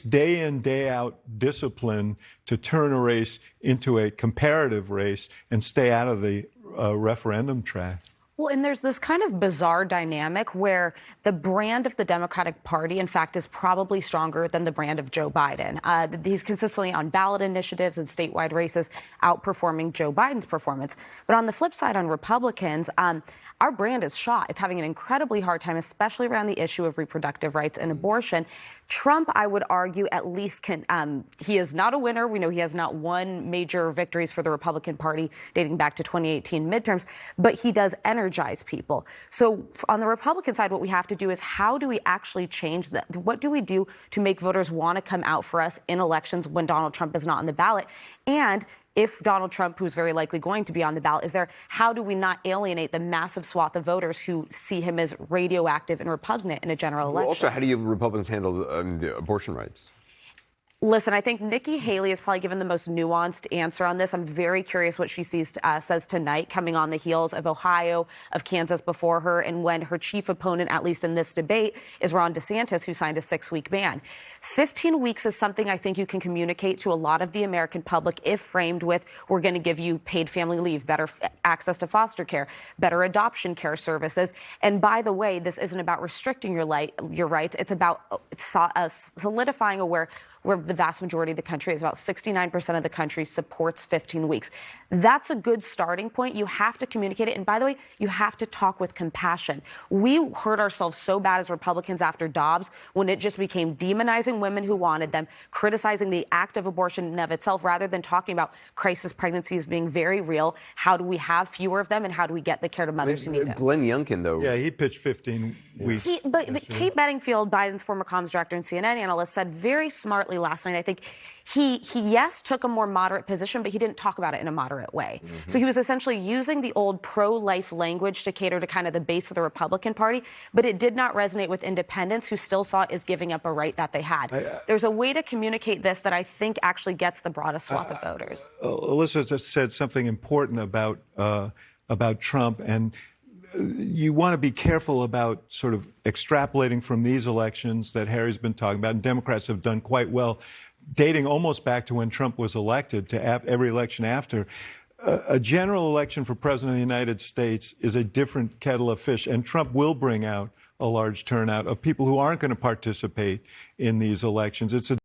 day in, day out discipline to turn a race into a comparative race and stay out of the referendum track. Well, and there's this kind of bizarre dynamic where the brand of the Democratic Party, in fact, is probably stronger than the brand of Joe Biden. He's consistently on ballot initiatives and statewide races, outperforming Joe Biden's performance. But on the flip side, on Republicans, our brand is shot. It's having an incredibly hard time, especially around the issue of reproductive rights and abortion. Trump, I would argue, at least he is not a winner. We know he has not won major victories for the Republican Party dating back to 2018 midterms, but he does energize people. So on the Republican side, what we have to do is how do we actually change that? What do we do to make voters want to come out for us in elections when Donald Trump is not on the ballot? And if Donald Trump, who's very likely going to be on the ballot, how do we not alienate the massive swath of voters who see him as radioactive and repugnant in a general election? Also, how do you Republicans handle the abortion rights? Listen, I think Nikki Haley has probably given the most nuanced answer on this. I'm very curious what she says tonight, coming on the heels of Ohio, of Kansas before her, and when her chief opponent, at least in this debate, is Ron DeSantis, who signed a 6-week ban. 15 weeks is something I think you can communicate to a lot of the American public if framed with, we're going to give you paid family leave, better access to foster care, better adoption care services. And by the way, this isn't about restricting your rights. It's about solidifying where the vast majority of the country is, about 69% of the country supports 15 weeks. That's a good starting point. You have to communicate it. And by the way, you have to talk with compassion. We hurt ourselves so bad as Republicans after Dobbs when it just became demonizing women who wanted them, criticizing the act of abortion in and of itself, rather than talking about crisis pregnancies being very real. How do we have fewer of them, and how do we get the care to mothers who need it? Glenn Youngkin, though. Yeah, he pitched 15 weeks. But Kate Bedingfield, Biden's former comms director and CNN analyst, said very smartly last night, I think, he took a more moderate position, but he didn't talk about it in a moderate way. So he was essentially using the old pro-life language to cater to kind of the base of the Republican Party, but it did not resonate with independents who still saw it as giving up a right that they had. There's a way to communicate this that I think actually gets the broadest swath of voters. Alyssa just said something important about Trump, and you want to be careful about sort of extrapolating from these elections that Harry's been talking about, and Democrats have done quite well, dating almost back to when Trump was elected to every election after. A general election for president of the United States is a different kettle of fish, and Trump will bring out a large turnout of people who aren't going to participate in these elections. It's a